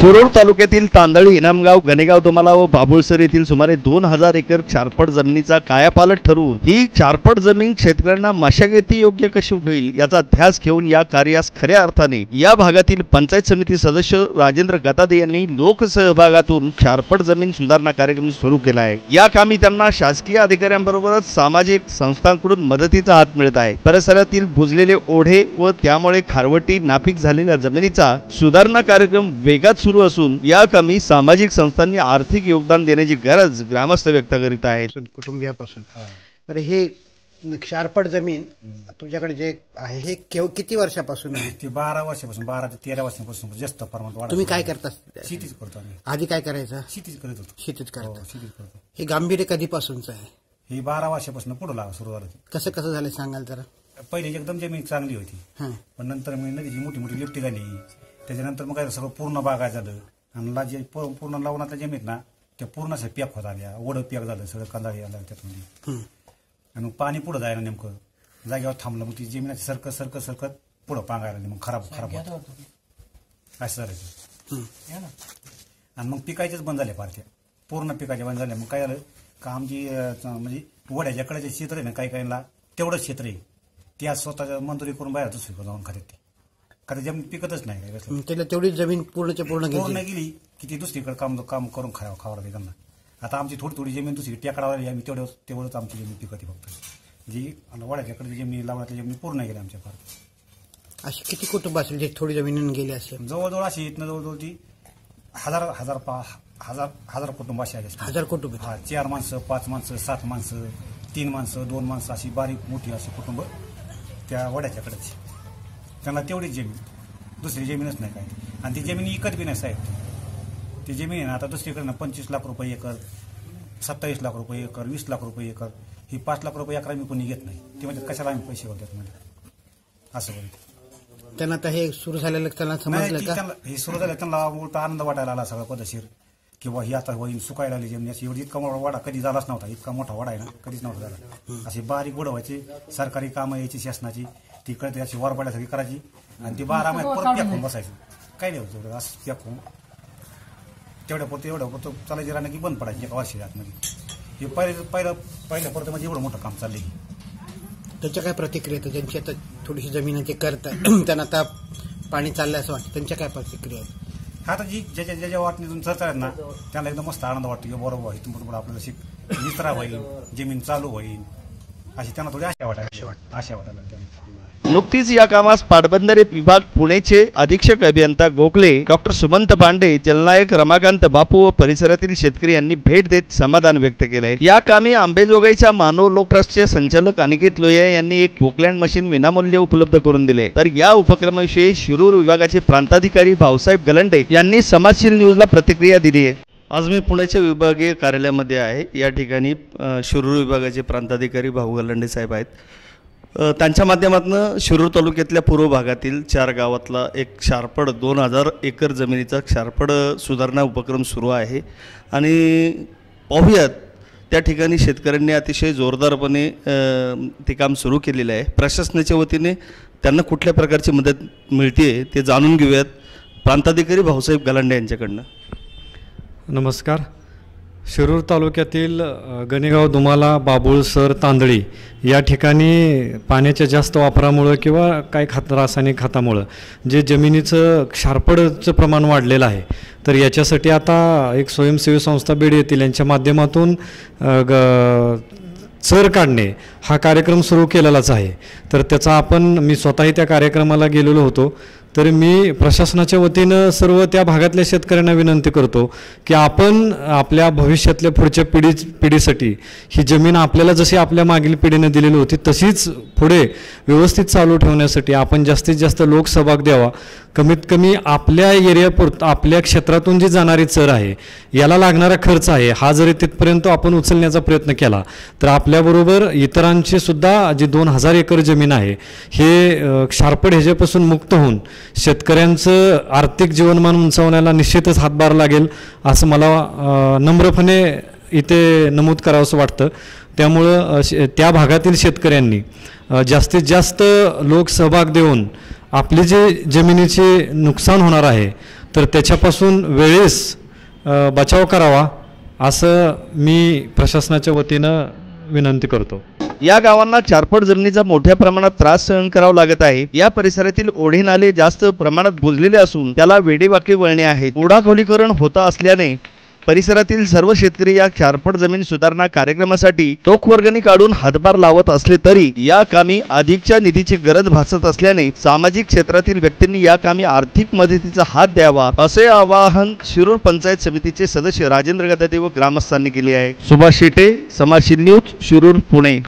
शिरूर तालुक्यातील तांदळी, इनामगाव, गणेगाव, दोमाला व बाबुळसर येथील सुमारे 2000 एकर चारपट जमिनीचा कायापालट ठरवून ही चारपट जमीन शेतकऱ्यांना मशागती योग्य कशी होईल याचा ध्यास घेऊन या कार्यास खऱ्या अर्थाने या भागातील पंचायत समिती सदस्य राजेंद्र गतादे यांनी लोकसहभागातून चारपट जमीन सुधारणा कार्यक्रम सुरू केला आहे। या कामी त्यांना शासकीय अधिकाऱ्यांबरोबरच सामाजिक संस्थांकडून मदतीचा हात मिळत आहे। परिसरातील बुजलेले ओढे व त्यामुळे खारवटी नापीक झालेल्या जमिनीचा सुधारणा कार्यक्रम वेगात सुरू असून या कामी सामाजिक संस्थांनी आर्थिक योगदान देण्याची गरज ग्रामस्थ व्यक्त करीत आहेत। कुटुंबियापासून तर हे क्षारपट जमीन तुझ्याकडे जे आहे हे किती वर्षापासून आहे? ती 12 वर्षापासून, 12 ते 13 वर्षापासून जास्त प्रमाणात वाढ। तुम्ही काय करता? शेतीच करतो आम्ही। आधी काय करायचं? शेतीच करत होतो। शेतीच करता? शेतीच करतो। हे गांभीर्य कधीपासूनचं आहे? हे 12 वर्षापासून पुढे लागा सुरू झालं। कसं कसं झालं सांगाल जरा? पहिले एकदम जमीन चांगली होती, पण नंतर मी लगेच मोठी मोठी लिफ्टी झाली। त्याच्यानंतर मग काय सगळं पूर्ण बागाय झालं आणि जे पूर्ण लावणातल्या जमीन ना त्या पूर्ण असं पॅक होत आल्या, ओढं पॅक झालं, सगळं कंदाळी आलं त्यातून आणि मग पाणी पुढे जायला नेमकं जागेवर थांबलं। मग ती जमीन सरकत सरकत सरकत पुढं पांगायला मग खराब असं झालं आणि मग पिकायचेच बंद झाले पार्ट्या, पूर्ण पिकाचे बंद झाले। मग काय झालं का आमची म्हणजे वड्याच्या कडेचे क्षेत्र आहे ना काही काहीला तेवढंच क्षेत्र आहे ते आज स्वतःच्या मंजुरी करून बाहेर दुसरीकडे जाऊन खात्यात ते कारण जमीन पिकतच नाही काय त्याला तेवढी जमीन पूर्णच्या पूर्ण गेली की ती दुसरीकडे काम करून खावं लागते त्यांना। आता आमची थोडी थोडी जमीन दुसरी टेकडावर आम्ही तेवढंच आमची जमीन पिकते फक्त जी वड्याच्याकडे जमीन लावण्यातली जमीन पूर्ण गेली आमच्या फार। अशी किती कुटुंब असेल जे थोडी जमीन गेली असेल? जवळजवळ अशी इथनं जवळजवळ ती हजार कुटुंब अशी आहे। 1000 कुटुंब? हा, 4 माणसं, 5 माणसं, 7 माणसं, 3 माणसं, 2 माणसं अशी बारीक मोठी अशी कुटुंब त्या वड्याच्याकडेच। त्यांना तेवढीच जमीन, दुसरी जमीनच नाही काय। आणि ती जमीन विकत बी नाही साहेब। ती जमीन आता दुसरीकडे 25 लाख रुपये एकर, 27 लाख रुपये एकर, 20 लाख रुपये एकर, ही 5 लाख रुपये एकर मी कोणी घेत नाही। ते म्हणजे कशाला आम्ही पैसे घालतात म्हणजे असं बोलतो त्यांना। आता हे सुरू झालेलं त्यांना समजलं का? हे सुरू झालं त्यांना उलटा आनंद वाटायला आला सगळं पद्धतशीर किंवा ही आता होईल सुकायला लागली जमीन। अशी एवढी इतका मोठा वाडा कधी झालाच नव्हता, इतका मोठा वाडा आहे ना कधीच नव्हता झाला। अशी बारीक गोड व्हायची, सरकारी कामं यायची शासनाची, ती कळते अशी वरपाड्यासारखी करायची आणि ती 12 महिने परत पॅक बसायची। काय नाही होतं असं पॅक होऊन तेवढ्या पुरतं चालायची राहणं की बंद पडायची एका वर्षी आतमध्ये। हे पहिल्या परत म्हणजे एवढं मोठं काम चाललंय। त्यांच्या काय प्रतिक्रिया आहेत ज्यांची आता थोडीशी जमीन ते करतात त्यांना आता पाणी चाललं असं वाटतं, त्यांच्या काय प्रतिक्रिया आहेत? आता जी ज्याच्या वाटणीतून चर्चा ना त्यांना एकदम मस्त आनंद वाटतो की बरोबर इथून पुढे आपल्याला विस्तार होईल, जमीन चालू होईल अशी त्यांना थोडी आशा वाटायला नुकतीच या कामास पाटबंधारे विभाग पुणेचे अधीक्षक अभियंता गोखले, डॉक्टर सुमंत पांडे, जलनायक रमाकांत बापू व परिसरातील शेतकरी यांनी भेट देत समाधान व्यक्त केले। या कामी आंबेजोगाईच्या मानव लोक ट्रस्टचे संचालक अनिकेत लोहिया यांनी एक पोकलँड मशीन विनामूल्य उपलब्ध करून दिले। तर या उपक्रमाविषयी शिरूर विभागाचे प्रांताधिकारी भाऊसाहेब गलंडे यांनी समाजशील न्यूजला प्रतिक्रिया दिली आहे। आज मी पुण्याच्या विभागीय कार्यालयामध्ये आहे। या ठिकाणी शिरूर विभागाचे प्रांताधिकारी भाऊ गलंडे साहेब आहेत। त्यांच्या माध्यमातून शिरूर तालुक्यातल्या पूर्व भागातील 4 गावातला एक क्षारपड 2000 एकर जमिनीचा क्षारपड सुधारणा उपक्रम सुरू आहे आणि पाहूयात त्या ठिकाणी शेतकऱ्यांनी अतिशय जोरदारपणे ते काम सुरू केलेलं आहे। प्रशासनाच्या वतीने त्यांना कुठल्या प्रकारची मदत मिळते ते जाणून घेऊयात प्रांताधिकारी भाऊसाहेब गलांडे यांच्याकडनं। नमस्कार। शिरूर तालुक्यातील गणेगाव, दुमाला, बाबुळसर, तांदळी या ठिकाणी पाण्याच्या जास्त वापरामुळं किंवा काही रासायनिक खतामुळं जे जमिनीचं क्षारपडचं प्रमाण वाढलेलं आहे। तर याच्यासाठी आता एक स्वयंसेवी संस्था बीड येथील यांच्या माध्यमातून चर काढणे हा कार्यक्रम सुरू केलेलाच आहे। तर त्याचा मी स्वतःही त्या कार्यक्रमाला गेलेलो होतो। तर मी प्रशासनाच्या वतीनं सर्व त्या भागातल्या शेतकऱ्यांना विनंती करतो की आपण आपल्या भविष्यातल्या पुढच्या पिढीसाठी ही जमीन आपल्याला जशी आपल्या मागील पिढीनं दिलेली होती तशीच पुढे व्यवस्थित चालू ठेवण्यासाठी आपण जास्तीत जास्त लोकसहभाग द्यावा। कमीत कमी आपल्या एरियापुरतं आपल्या क्षेत्रातून जी जाणारी चर आहे याला लागणारा खर्च आहे हा जरी तिथपर्यंत आपण उचलण्याचा प्रयत्न केला तर आपल्याबरोबर इतरांची सुद्धा जी 2000 एकर जमीन आहे हे क्षारपड ह्याच्यापासून मुक्त होऊन शेतकऱ्यांचं आर्थिक जीवनमान उंचावण्याला निश्चितच हातभार लागेल असं मला नम्रपणे इथे नमूद करावंसं वाटतं। त्यामुळं त्या भागातील शेतकऱ्यांनी जास्तीत जास्त लोकसहभाग देऊन आपली जे जमिनीचे नुकसान होणार आहे तर त्याच्यापासून वेळेस बचाव करावा असं मी प्रशासनाच्या वतीनं विनंती करतो. या गावांना चारपट जमिनीचा मोठ्या प्रमाणात त्रास सहन करावा लागत आहे. या परिसरातील ओढे नाले जास्त प्रमाणात बुजलेले असून त्याला वेडेवाके वळणे आहेत. ओढाखोलीकरण होत असल्याने परिसरातील सर्व शेतकरी या चारपट जमीन सुधारणा कार्यक्रमासाठी टोकवर्गणी काढून हातभार लावत असले तरी या कामी अधिकच्या निधीची गरज भासत असल्याने सामाजिक क्षेत्रातील व्यक्तींनी या कामी आर्थिक मदतीचा हात द्यावा असे आवाहन शिरूर पंचायत समितीचे सदस्य राजेंद्र गदादे व ग्रामस्थांनी केले आहे. सुभाष शेटे, समाजशील न्यूज, शिरूर, पुणे.